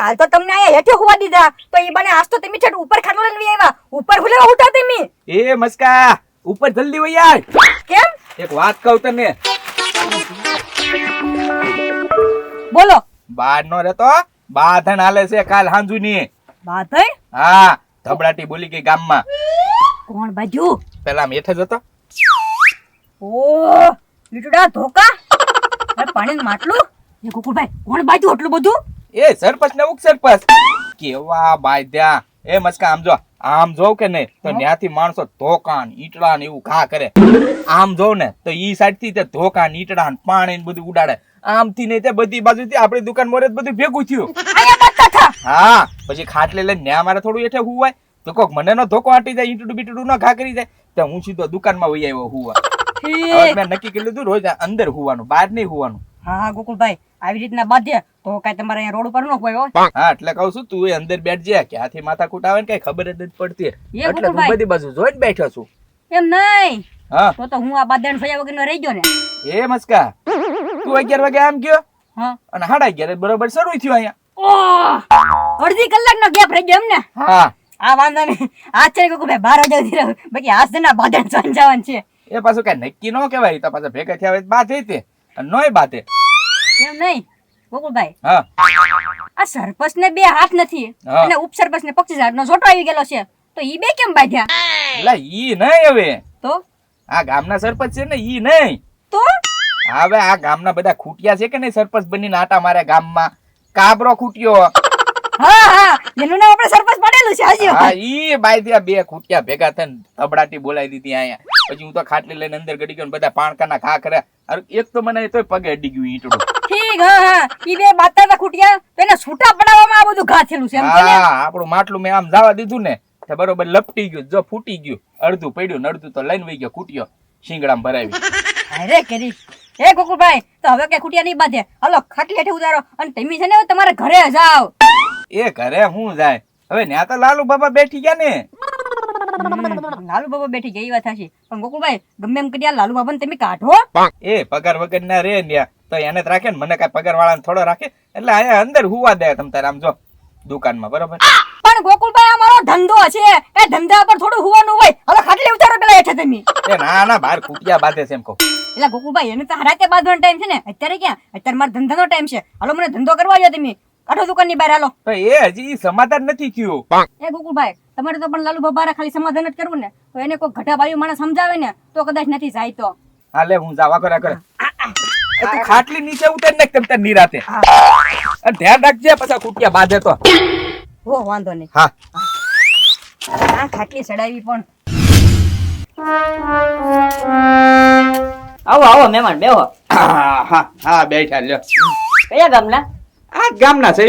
કાલ તો તમને આયા હેઠે હોવા દીધા તો ઈ બને આજ તો તમે છેટ ઉપર ખાટલો લઈને આવ્યા ઉપર હુલે ઉઠા તમે એ મસ્કા ઉપર જલ્દી વઈ આય કેમ એક વાત કહું તને બોલો બાર નો રહેતો બાધણ હાલે છે કાલ હાંજુની બાધણ હા ધબડાટી બોલી ગઈ ગામમાં કોણ બાજુ પેલા આમ હેઠે જતો ઓ લીટડા ધોકા અરે પાણીનું માટલું એ ગોકુળભાઈ કોણ બાજુ એટલું બધું એ સરપંચ ને ઉક સરપંચ કેવા બાધ્યા એ મસ્કા આમ જો કે નહીં તો ન્યાથી માણસો ધોકાન ઈટડા ને એવું ઘા કરે આમ જો ને તો ઈ સાઈડ થી તે ધોકાન ઈટડા ને પાણી ને બધું ઉડાડે આમથી નહીં તે બધી બાજુથી આપણી દુકાન મોરે બધું ભેગું થયું હા પછી ખાટલે લઈને ન્યા મારે થોડું હેઠે હુવાય તો કોક મને નો ધોકો આટી જાય ઈટડું બીટડું નો ઘા કરી જાય તો હું સીધો દુકાનમાં વહી આવ્યો હુવા હવે મેં નક્કી કરી લીધું રોજ અંદર હુવાનું બહાર નહીં હુવાનું હા ગોકુળભાઈ આવી રીતના બાધ્ય તો કઈ તમારે અહીંયા રોડ ઉપર ન કોઈ હોય હા એટલે કહું છું તું અંદર બેઠજે ક્યાંથી માથાકૂટ આવે ને કઈ ખબર જ નથી પડતી એટલે તું બધી બાજુ જોઈને બેઠો છું એમ નહીં હા તો હું આ બાધણ ફયા વગરનો રહી ગયો ને એ મસ્કા તું 11 વાગે આમ ગયો હા અને 11:30 બરોબર શરૂ થયું અહીંયા અડધી કલાકનો ગેપ રહી ગયો એમ ને હા આ વાંધો નહીં આજ છે ગોકુળભાઈ 12 વાગે રહું બાકી આજ ના બાધણ સંજાવન છે એ પાછું કઈ નક્કી ન કહેવાય તો પાછા ભેગા થયા બાત હતી નોય બાતે એમ નહીં ગોકુળભાઈ હા આ સરપંચ ને બે હાથ નથી અને ઉપસરપંચ ને 25,000 નો છોટો આવી ગયેલો છે તો ઈ બે કેમ બાંધ્યા એટલે ઈ નહીં હવે તો આ ગામના સરપંચ છે ને ઈ નહીં તો હવે આ ગામના બધા ખૂટિયા છે કે નહીં સરપંચ બનીને આટા મારે ગામમાં કાબરો ખૂટ્યો હા હા એનું નામ આપણે સરપંચ પાડેલું છે હાજી હા ઈ બાઈ ત્યાં બે ખૂટિયા ભેગા થઈને ધબડાટી બોલાવી દીધી અહીંયા પછી હું તો ખાટલી લઈને અંદર ગડી ગયો ને બધા પાણકાના ઘા કર્યા અરે એક તો મને તોય પગે અડી ગયું ઈંટડું ઠીક હા હા ઈ બે બાતાના ખૂટિયા તો એને છૂટા પડાવવામાં આ બધું ઘા થયેલું છે એમ કે ને હા આપણું માટલું મેં આમ જવા દીધું ને તો બરોબર લપટી ગયું જો ફૂટી ગયું અડધું પડ્યું ને અડધું તો લઈને વઈ ગયો ખૂટિયો શિંગડામાં ભરાવી અરે કરી એ ગોકુળભાઈ તો હવે કઈ ખૂટિયા નહીં બાંધે હાલો ખાટલી હેઠે ઉતારો અને તમે છે ને તમારા ઘરે જાવ એ ઘરે હું જાય હવે ન્યા તો લાલુ બાબા બેઠી ગયા ને લાલુ બાબા બેઠી ગઈ વાત થશે પણ ગોકુળભાઈ ગમે એમ કરી લાલુ બાબા ને તમે કાઢો એ પગાર વગર ના રે ન્યા તો એને જ રાખે ને મને કઈ પગાર વાળાને થોડો રાખે એટલે અહીંયા અંદર હુવા દે તમ તારે આમ જો દુકાનમાં બરોબર પણ ગોકુળભાઈ અમારો ધંધો છે કઈ ધંધા પર થોડું હુવાનું હોય હવે ખાટલી ઉતારો પેલા હેઠે તમે એ ના બહાર ખૂટિયા બાંધે છે એમ કહું એટલે ગોકુળભાઈ એને તો રાતે બાંધવાનો ટાઈમ છે ને અત્યારે ક્યાં અત્યારે મારો ધંધાનો ટાઈમ છે હાલો મને ધંધો કરવા આવ્યો તમે કાઢો દુકાનની બહાર હાલો તો એ હજી સમાધાન નથી થયું એ ગોકુળભાઈ તમારે તો પણ લાલુ બાબા ખાલી સમાધાન જ કરવું ને તો એને કોઈ ઘટા બાયું માણસ સમજાવે ને તો કદાચ નથી જાય તો હા લે હું જાવા કરે તું ખાટલી નીચે ઉતર ને તમ તાર નિરાતે અને ધ્યાન રાખજે પછી ખૂટિયા બાંધે તો હો વાંધો નહીં હા આ ખાટલી ચડાવી પણ આવો આવો મહેમાન બેહો હા બેઠા લ્યો કયા ગામના આ ગામના છે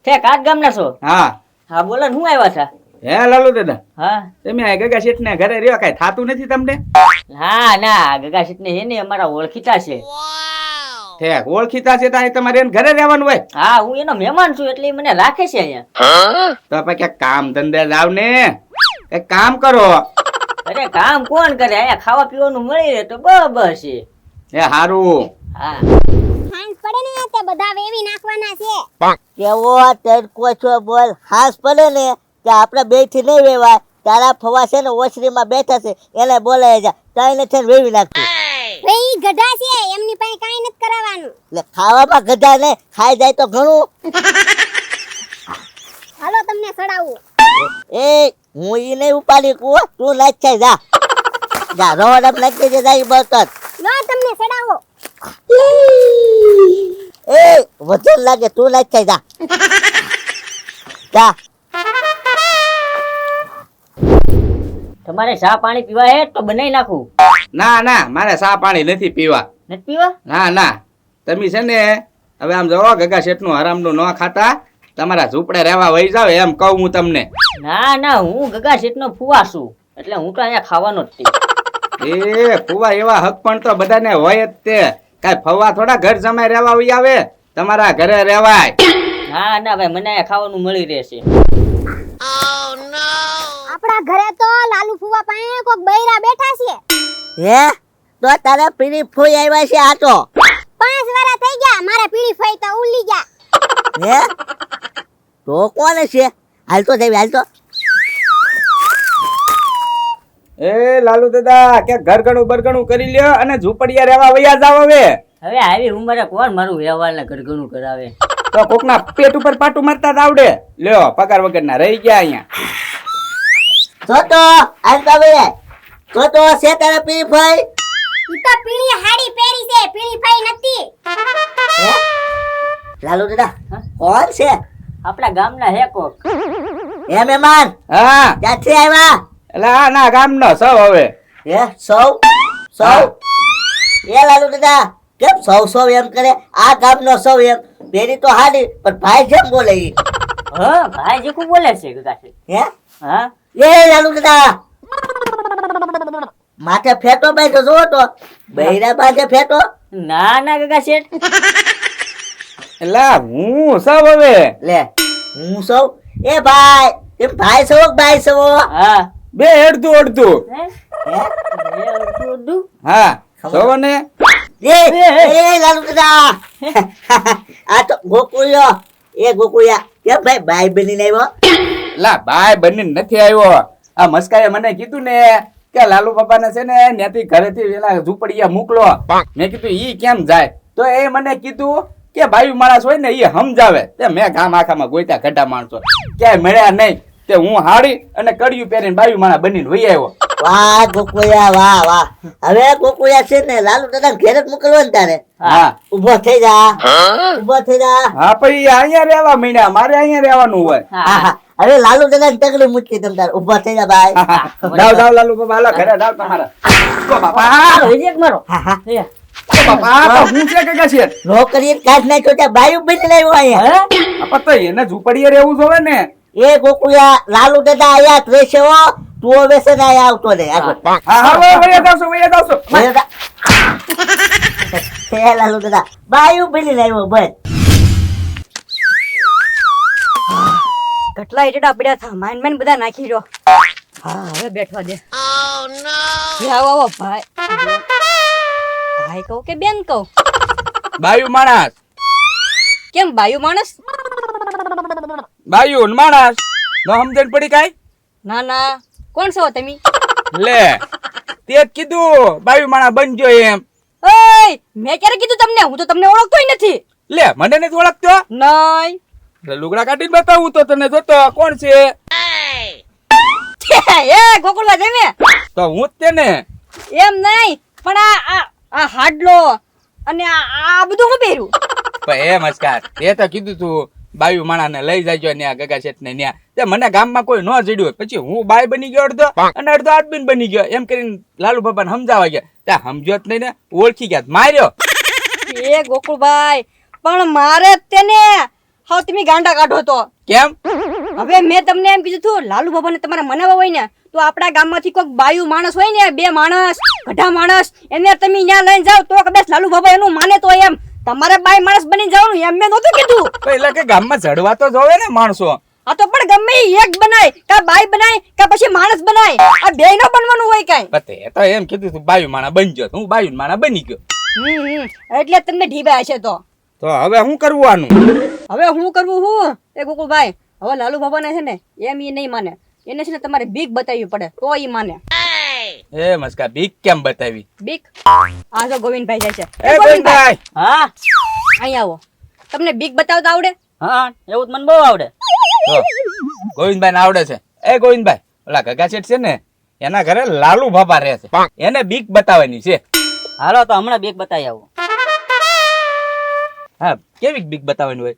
ઠેક આ ગામના છો હા હા બોલો હું આવ્યા હતા હે લાલુ દાદા હા તમે આ ગગા શેઠ ને ઘરે રહ્યો કઈ થાતું નથી તમને હા ના ગગા શેઠ ને હે ને અમારા ઓળખીતા છે ઠેક ઓળખીતા છે તો તમારે એને ઘરે રહેવાનું હોય હા હું એનો મહેમાન છું એટલે ઈ મને રાખે છે અહીંયા તો પછી ક્યાંક કામ ધંધે જાવ ને કઈક કામ કરો અરે કામ કોણ કરે અહીંયા ખાવા પીવાનું મળી રહે તો બરાબર છે એ હારું હા હાંસ પડે ને તે બધા વેવી નાખવાના છે કેવો તડકો છો બોલ હાંસ પડે ને કે આપણે બે થી નહીં વેવાય તારા ફવા છે ને ઓસરીમાં બેઠા છે એને બોલાય જા તાઈને છે વેવી નાખતું વે ઈ ગધા છે એમની પાસે કાઈ નથી કરાવવાનું એટલે ખાવામાં ગધા ને ખાઈ જાય તો ઘણું હાલો તમને સડાવું એ હું ઈ નહીં ઉપાડી કુ તું નાચ છે જા જા રોડ નાખી દે જાય બતત લો તમને સડાવો એ વજન લાગે તું નાચ છે જા જા તમારે ચા પાણી પીવા હે તો બનાવી નાખું ના મારે ચા પાણી નથી પીવા નથી પીવા ના તમે છે ને હવે આમ જવો ગગા શેઠ નું હરામ નું ન ખાતા તમારા ઝૂંપડે રહેવા વહી જાવ એમ કહું હું તમને ના હું ગગા શેઠ નો ફુવા છું એટલે હું તો અહીંયા ખાવાનો જ છું એ ફુવા એવા હક પણ તો બધાને હોય જ તે કાઈ ફવા થોડા ઘર જમાઈ રહેવા વહી આવે તમારા ઘરે રહેવાય ના ભાઈ મને અહીંયા ખાવાનું મળી રહેશે આપણા ઘરે તો લાલુ ફુવા પાસે કોક બૈરા બેઠા છે હે તો તારા પીડી ફોઈ આવ્યા છે આ તો 5 વર્ષ થઈ ગયા મારા પીળી ફઈ તો ઉલી ગયા હે તો કોણ છે? હાલ તો જઈ, હાલ તો. એ લાલુ દાદા કે ઘર ઘણું બરગણું કરી લ્યો અને ઝૂંપડિયા રહેવા વયા જાવ હવે. હવે આવી ઉંમરે કોણ મારું વ્યવહાર ને ઘરઘણું કરાવે? તો કોકના પેટ ઉપર પાટું મારતા જ આવડે. લ્યો પગાર વગરના રહી ગયા અહીંયા. જો તો હાલ તો હવે તો છે તારા પીરીભાઈ? ઈ તો પીળી હાડી પહેરી છે, પીળી ભાઈ નથી. હે? લાલુ દાદા કોણ છે? આપણા ગામના હે કોક. હે મહેમાન, હા ક્યાંથી આવ્યા? એટલે આ ના ગામનો સૌ હવે. હે સૌ? એ લાલુ દાદા કેમ સૌ એમ કરે? આ ગામનો સૌ એમ પેરી તો હાડી, પણ ભાઈ જેમ બોલે ઈ. હા ભાઈ જેકું બોલે છે ગગાશે. હે? હા એ લાલુ દાદા માથે ફેટો બાંધ્યો જોવો તો, બૈરા બાંધે ફેટો. ના ના ગગા શેઠ. એટલે હું સૌ હવે. લે હું સૌ? એ ભાઈ એમ ભાઈ સૌ કે ભાઈ સૌ? હા બે અડધું અડધું. હે? હે? એ અડધું અડધું? હા જોવો ને. એ લાલુ દાદા આ તો ગોકુળિયો. એ ગોકુળિયા કેમ ભાઈ ભાઈ બનીને આવ્યો? લા ભાઈ બંને નથી આવ્યો. આ મસ્કાએ મને કીધું ને કે લાલુ બાપા ને છે ને ત્યાંથી ઘરેથી એના ઝૂંપડિયા મોકલો. મેં કીધું ઈ કેમ જાય? તો એ મને કીધું કે ભાઈ માણસ હોય ને ઈ સમજાવે. તે મેં ગામ આખામાં ગોઈતા ઘટા માણસો ક્યાંય મળ્યા નહીં. તે હું હાડી અને કડિયું પહેરીને બાયું માણા બનીને વહી આવ્યો. વાહ ગોકુળિયા વાહ વાહ. હવે ગોકુળિયા છે ને લાલુ દાદા ઘેર જ મોકલવો ને તારે. હા ઉભો થઈ જા, ઉભો થઈ જા. હા પછી અહીંયા રહેવા માંડ્યા. મારે અહીંયા રહેવાનું હોય. હા હા હવે લાલુ દાદા ને તગડી મૂકી તમ તારે. ઉભો થઈ જા ભાઈ. જાવ જાવ લાલુ બાપા હાલો ઘરે જાવ તમારા. ઓ બાપા હાલો, હજી એક મારો. હા હા હે? ઓ બાપા તો હું છે કાકા છે. નોકરી કાઢ નાખ્યો ત્યાં બાયું બની આવ્યો અહીંયા. આપા તો એને ઝૂંપડીએ રહેવું જોવે ને. એ ગોકુળિયા લાલુ દાદા આયા જ રહેશે હો. તું હવે છે ને આયા આવતો ને આગળ. હા હા વયા જાવશો વયા જાવશો. હે લાલુ દાદા બાયું બની આવ્યો બસ. કેટલા ઈટડા પડ્યા થા માઈન બધા નાખી રહ્યો. હા હવે બેઠવા દે. આવો આવો ભાઈ. ભાઈ કહું કે બેન કહું? બાયું માણસ. કેમ બાયું માણસ? બાયું ને માણસ નો સમજણ પડી કાઈ? ના ના કોણ છો તમે? લે તે જ કીધું બાયું માણસ બનજો એમ. ઓય મેં ક્યારે કીધું તમને? હું તો તમને ઓળખતોય નથી. લે મને નથી ઓળખતો. નહીં. લુગડા કાઢીને બતાવું તો તને જોતો કોણ છે. એ ગોકુળભાઈ તમે? તો હું જ તેને. એમ નહીં પણ આ હાડલો અને આ બધું હું પહેર્યું? પણ એ મસ્કાર તે તો કીધું તું બાયું માણા ને લઈ જાજો ન્યા ગગા શેઠ ને ન્યા. તે મને ગામમાં કોઈ ન જડ્યું પછી હું બાય બની ગયો અડધો અને અડધો આદમીન બની ગયો. એમ કરીને લાલુ બાપાને સમજાવવા ગયા. ત્યાં સમજ્યો જ નહીં ને ઓળખી ગયા માર્યો. એ ગોકુળભાઈ પણ મારે તેને હા તમે ગાંડા કાઢો તો કેમ? હવે મેં તમને એમ કીધું હતું લાલુ બાબાને તમારે મનાવવા હોય ને તો આપણા ગામમાંથી કોઈક બાયું માણસ હોય ને, બે માણસ ગઢા માણસ, એને તમે ત્યાં લઈને જાવ તો કદાચ લાલુ બાબા એનું માને તો એમ. તમારે બાય માણસ બની જવાનું એમ મેં નહોતું કીધું. એટલે કે ગામમાં જડવા તો જોવે ને માણસો. આ તો પણ ગમે ઈ એક બનાય કા બાય બનાય કા પછી માણસ બનાય, આ બે નો બનવાનું હોય કાઈ. તે તો એમ કીધું તું બાયું માણા બનજો. હું બાયું માણા બની ગયો. એટલે તમને ઢીબા હશે. તો હવે શું કરવાનું? હવે હું કરવું હું એ ગોકુળભાઈ? હવે લાલુ બાબાને છે ને એમ ઈ નહીં માને. એને છે ને તમારે બીક બતાવવી પડે તો ઈ માને. એ મસ્કા બીક કેમ બતાવી? બીક આ જો ગોવિંદભાઈ જાય છે. એ ગોવિંદભાઈ હા અહીં આવો. તમને બીક બતાવતા આવડે? હા એવું જ મને બહુ આવડે. ગોવિંદભાઈ ને આવડે છે. એ ગોવિંદભાઈ ઓલા ગગા શેઠ છે ને એના ઘરે લાલુ બાપા રહે છે. એને બીક બતાવવાની છે. હાલો તો હમણાં બેગ બતાવી આવું. હા કેવી બીક બતાવવાની હોય?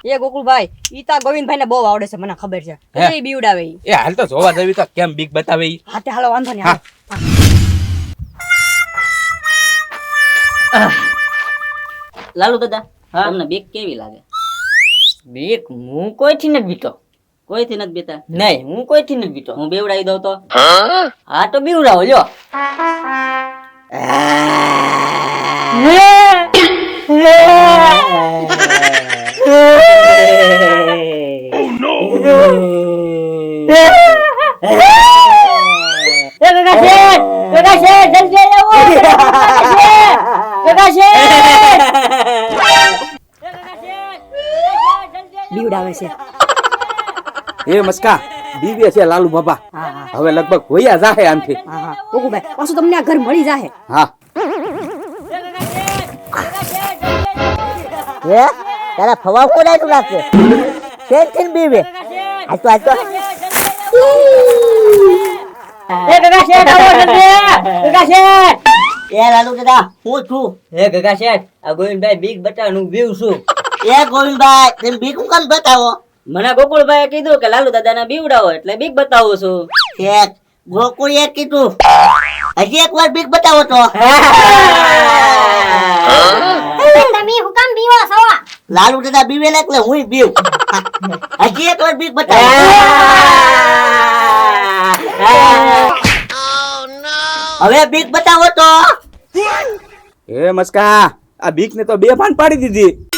એ ગોકુળભાઈ ઈ તા ગોવિંદભાઈ ને બહુ આવડે છે, મને ખબર છે. હે? એ બીવડાવે ઈ. એ હાલ તો જોવા જવી તો કેમ બીક બતાવે ઈ. હા તે હાલો વાંધો નહીં. હા. લાલુ દાદા તમને બીક કેવી લાગે? બીક હું કોઈથી નથી બીતો. કોઈથી નથી બીતા? નહીં હું કોઈથી નથી બીતો. હું બેવડાવી દઉં તો? હા તો બીવડાવો લ્યો. બીવડાવે છે. એ મસ્કા દીવે છે લાલુ બાબા હા હા હવે લગભગ હોયા જાહે આમથી હા હા ગોકુભાઈ પાછું તમને આ ઘર મળી જાહે હા હે તારા ફવા કોડાયનું લાગશે શેઠ બીવે આ તો એ ગગા શેઠ આવો જલ્દી ગગા શેઠ એ લાલુ દાદા હું છું હે ગગા શેઠ આ ગોવિંદભાઈ બીક બતાવવાનું વ્યૂ છું એ ગોવિંદભાઈ તેમ બીક કામ બતાવો મને ગોકુળભાઈએ કીધું કે લાલુ દાદાને બીવડાવો એટલે બીક બતાવું છું શેઠ ગોકુળીએ કીધું હજી એક વાર બીક બતાવો તો તમે હું કામ બીવો છો લાલુ દાદા બીવે ને એટલે હું બીવ હજી એક વાર બીક બતાવો હવે બીક બતાવો તો એ મસ્કા આ બીક ને તો બે ભાન પાડી દીધી